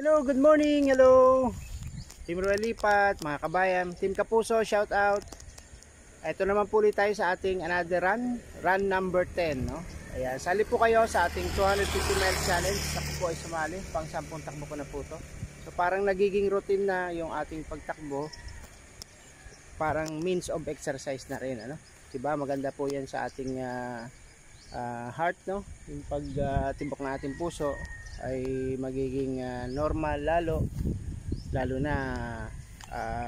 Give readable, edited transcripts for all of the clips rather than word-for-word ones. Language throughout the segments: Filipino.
Hello, good morning, hello Team Royal Lipat, mga kabayan, Team Kapuso, shout out. Ito naman po ulit tayo sa ating another run number 10, no? Ayan, sali po kayo sa ating 250 miles challenge. Ako po ay sumali, pang 10 takbo ko na po to. So parang nagiging routine na yung ating pagtakbo, parang means of exercise na rin, ano? Diba, maganda po yan sa ating heart, no? Yung pagtibok na ating puso ay magiging normal, lalo na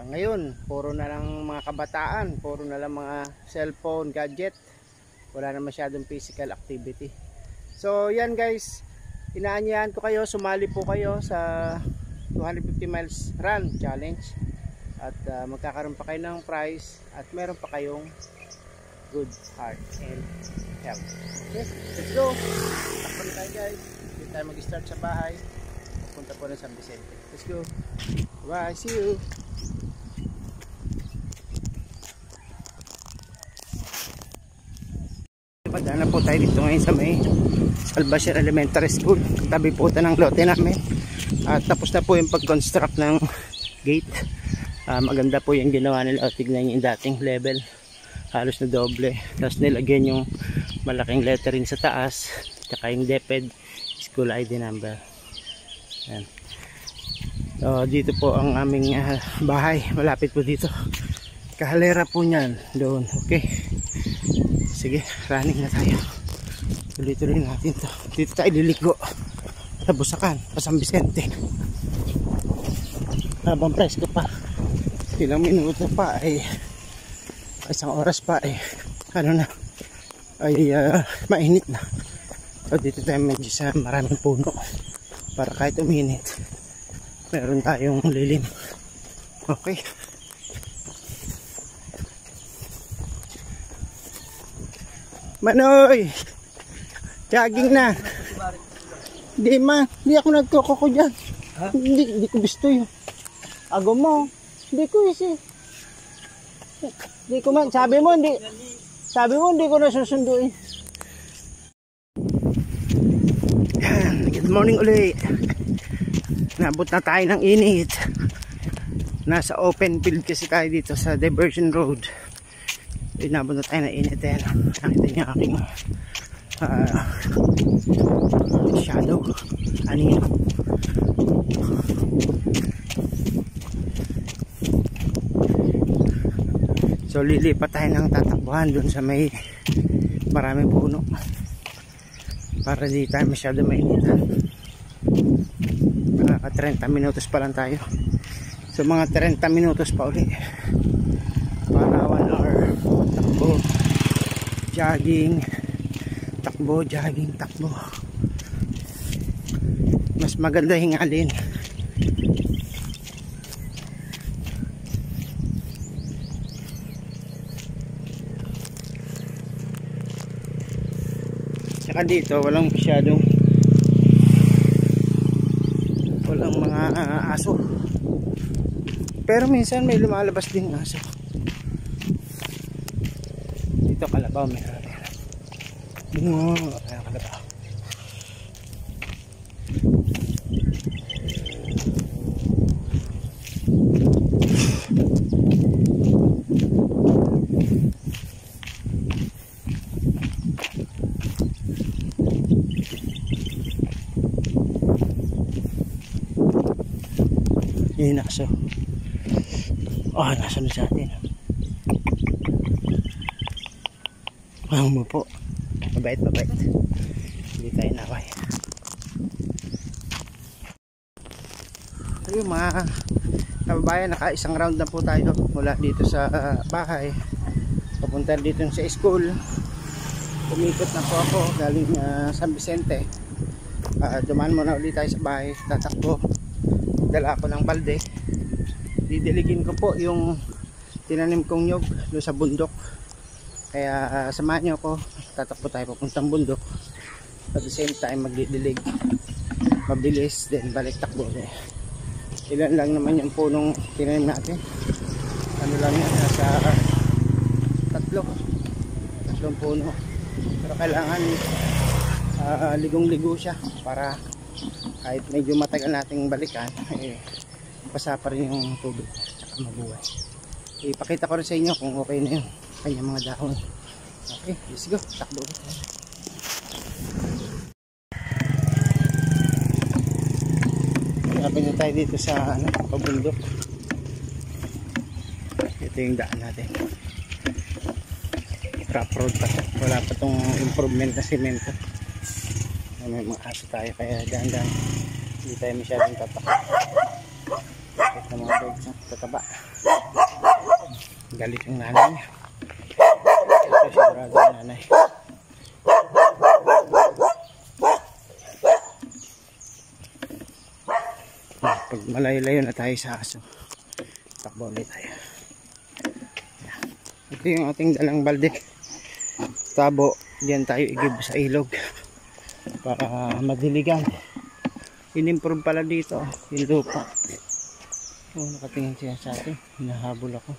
ngayon puro na lang mga kabataan, puro na lang mga cellphone, gadget, wala na masyadong physical activity. So yan guys, inaanyahan ko kayo, sumali po kayo sa 250 miles run challenge at magkakaroon pa kayo ng prize at meron pa kayong good heart and health. Okay, let's go. Takbo na tayo guys, hindi tayo mag-start sa bahay, punta po na San Vicente. Let's go. Bye, see you. Padaan na po tayo dito ngayon sa may Salvacion Elementary School. Tabi po ito ng lote namin. At tapos na po yung pag-construct ng gate. Maganda po yung ginawa nila. Tignan yung dating level. Halos na doble. Tapos nilagyan yung malaking lettering sa taas. Tsaka yung DepEd school ID number. Yan. So, dito po ang aming bahay. Malapit po dito. Kahalera po niyan. Doon. Okay. Sige, running na tayo. Tuloy-tuloy natin to. Dito tayo liligo. Sa Busakan, pa San Vicente. Habang presko pa. Ilang minuto pa ay isang oras pa ay ano na ay mainit na. So dito tayo medyo sa maraming puno para kahit uminit meron tayong lilim. Okay. Manoy, jogging na. Di ma, di ako nagkokoko dyan. Hindi ko gusto yun. Ago mo, hindi ko isi. Hindi ko man, sabi mo hindi ko nasusunduin. Yan, good morning ulit. Nabot na tayo ng init. Nasa open field kasi tayo dito sa Diversion Road. Inabot na tayo na init yan. Nakita niyo aking shadow. Anino. So lilipat tayo ng tatakbuhan dun sa may maraming puno para di tayo masyado mainitan. Mga 30 minutos pa lang tayo. So mga 30 minutos pa ulit para 1 hour takbo, jogging, takbo, jogging, takbo. Mas maganda hingalin. Tsaka dito walang masyadong mga aso, pero minsan may lumalabas din aso. Dito kalabaw meron. Ayan kalabaw. Yun yung aso. Oh, nasunod sa atin. Mo po. Mabait. Hindi tayo naway. Ayun mga kababayan, naka isang round na po tayo mula dito sa bahay papunta dito sa school. Umikot na po ako galing San Vicente. Dumaan muna ulit tayo sa bahay, tatakbo. Dala ako ng balde. Didiligin ko po yung tinanim kong nyog doon sa bundok. Kaya samahan nyo ako, tatakbo tayo papuntang bundok. At the same time magdidilig. Mabilis din, balik takbo. Ilan lang naman yung punong tinanim natin. Ano lang yan, nasa tatlong puno. Pero kailangan ligong-ligo siya para kahit medyo matagal nating balikan, basa pa rin yung tubig at mabuhay. Ipakita ko rin sa inyo kung okay na yung kanyang mga dahon. Okay, let's go, takbo ulit. Hanapin na tayo dito sa pabundok. Ito yung daan natin, rough road pa siya, wala pa tong improvement na semento. May mga aso tayo kaya dahan-dahan, hindi tayo masyadong tatakot. Ito mga birds na tataba, galit yung nanay niya. Ito sigurado yung nanay. Pag malayo-layo na tayo sa aso, takbo ulit tayo. Ito yung ating dalang balde, tabo, diyan tayo igib sa ilog para madiligan. In-improve pala dito yung lupa. Nakatingin siya sa atin, hinahabol ako.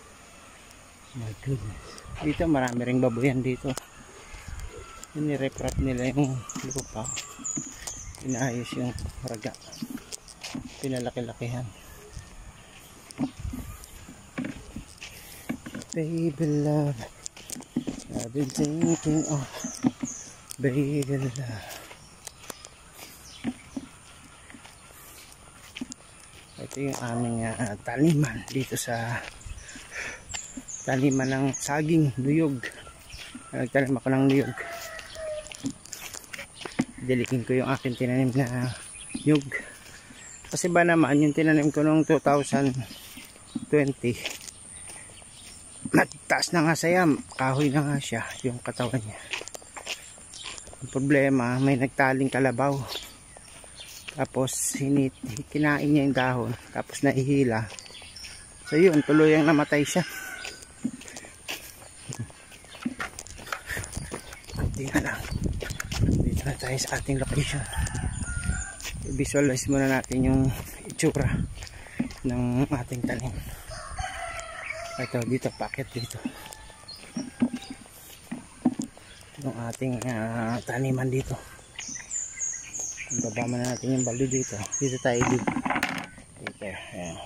My goodness, dito marami ring baboyan dito. Nire-prep nila yung lupa, inaayos yung raga, pinalaki-lakihan. Baby love, I've been thinking of baby love. Ito yung aming taniman dito sa taniman ng saging, nuyog. Nagtanim ako ng nuyog. Dilikin ko yung aking tinanim na nuyog. Kasi ba naman yung tinanim ko noong 2020, mataas na nga saya, kahoy na nga siya yung katawan niya. Ang problema, may nagtaling kalabaw, tapos kinain niya yung dahon, tapos nahihila. So yun, tuluyang namatay siya. Hindi na lang, dito na tayo sa ating location. I-visualize muna natin yung itsura ng ating tanim. Ito, dito, packet dito. Yung ating taniman dito. Bababa na natin yung balde dito. Dito tayo dito. Dito, ayan.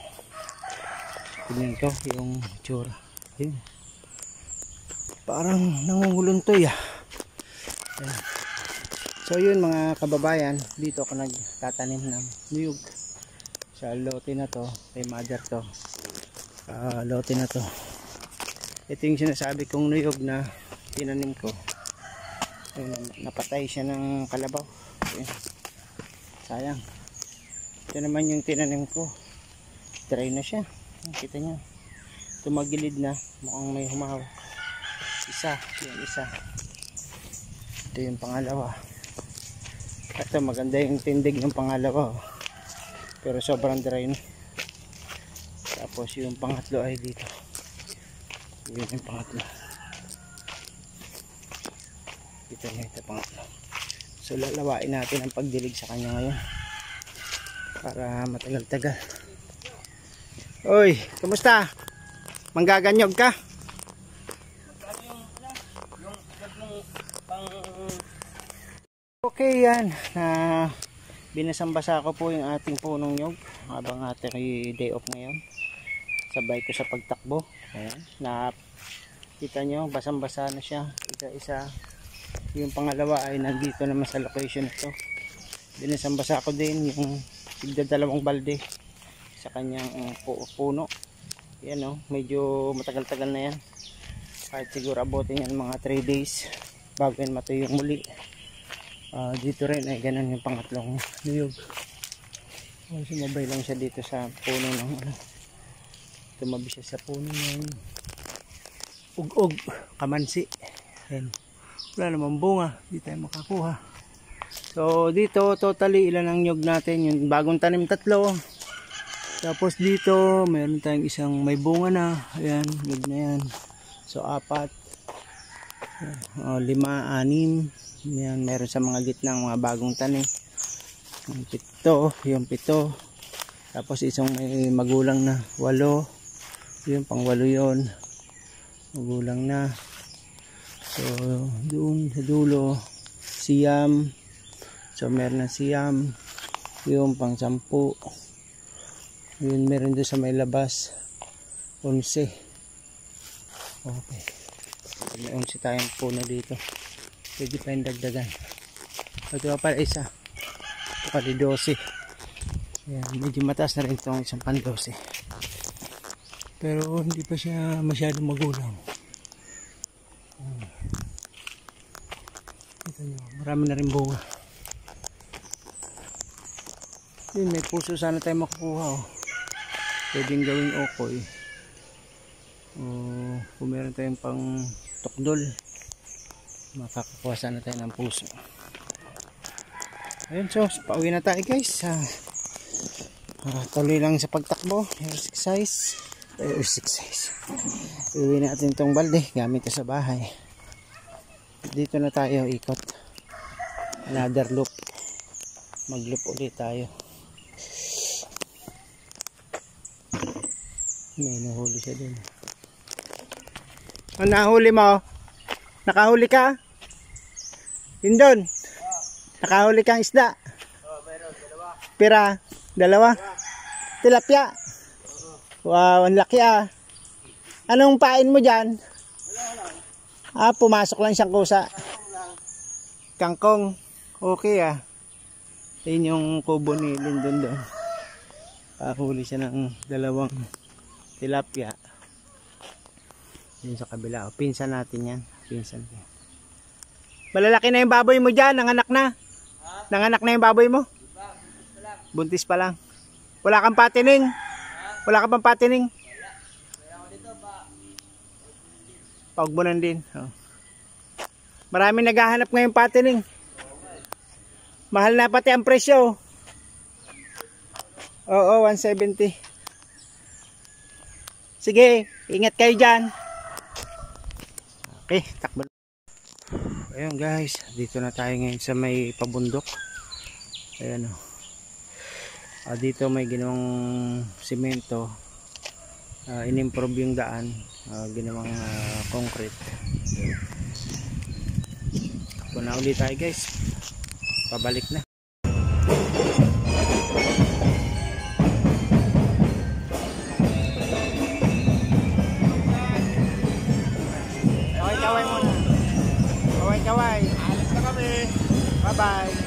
Tignan ko yung tsura. Ayun. Parang nangunguluntoy ah. Ayan. So yun mga kababayan, dito ako nagtatanim ng niyog. Sa lote na to, kay mother to. Lote na to. Ito yung sinasabi kong niyog na tinanim ko. Ayun, napatay siya ng kalabaw. Ayun. Sayang. Ito naman yung tinanim ko, dry na siya. Kita nyo, tumagilid na, mukhang may humahawak. Isa, yung isa. Ito yung pangalawa. Ito maganda yung tindig ng pangalawa, pero sobrang dry na. Tapos yung pangatlo ay dito. Yun yung pangatlo. Dito nyo ito pangatlo. So lalawain natin ang pagdilig sa kanya ngayon para matagal-tagal. Oy, kumusta? Manggaganyog ka? Okay, yan. Binasambasa ko po yung ating punong nyog habang ating day off ngayon. Sabay ko sa pagtakbo. Ayan. Kita nyo, basang-basa na siya. Isa-isa. Yung pangalawa ay nandito naman sa location ito. Binasambasa ko din yung tigdadalawang balde sa kanyang puno. Yan o, medyo matagal-tagal na yan. Kahit siguro abutin yan mga 3 days bago yan matuyong muli. Dito rin ay ganun yung pangatlong niyog. Sumabay lang siya dito sa puno ng tumabi siya sa puno ng ug-ug, kamansi. Ayan. Wala namang bunga, di tayo makakuha. So dito totally ilan ang nyog natin, yung bagong tanim 3. Tapos dito mayroon tayong isang may bunga na. Ayan, nyog na yan. So 4, 5, 6. Yan, meron sa mga gitnang mga bagong tanim. Yung 7. Tapos isang may magulang na 8. Yung pang 8 yun, magulang na. So doon sa dulo siyam. So meron na siyam. Yung pang 10. Yun meron doon sa may labas. 11. Okay. May 11 tayong puno dito. Pwede pa yung dagdagan. Ito pa pala isa. Ito pa di 12. Ayan, medyo mataas na rin itong isang pan 12. Pero hindi pa siya masyadong magulang. Ito nyo, marami na rin bunga. Yun, may puso sana tayo makukuha. Oh. Pwedeng gawing okoy. Kung meron tayong pang tukdol, makakakuha sana tayo ng puso. Ayun, so pauwi na tayo guys. Tuloy lang sa pagtakbo, exercise. Iuwi natin itong balde gamit ko sa bahay. Dito na tayo ikot, another loop, mag loop ulit tayo. May nahuli siya dun. Ang nahuli mo? Nakahuli ka? Yun dun, nakahuli kang isda? Meron, dalawa. Pira? Dalawa? Tilapia? Wow, ang laki ah. Anong pain mo dyan? Pumasok lang siyang kusa. Kangkong. Okay ah. Ayun yung kubo ni Lindon doon. Huli siya ng 2 tilapia. Yun sa kabila. Pinsan natin yan. Pinsan. Malalaki na yung baboy mo dyan. Nanganak na. Nanganak na yung baboy mo. Buntis pa lang. Wala kang patining. Wala ka pang patining. Paugbunan din. Marami naghahanap ngayon patining. Mahal na pati ang presyo. Oo, 170. Sige, ingat kayo dyan. Okay, takbo. Ayun guys, dito na tayo ngayon sa may pabundok. Ayan o. Dito may ginawang simento. In-improve yung daan. Ginawang concrete. Takbo na ulit tayo guys. Pabalik na. Kaway muna. Kaway. Alis na kami. Bye bye.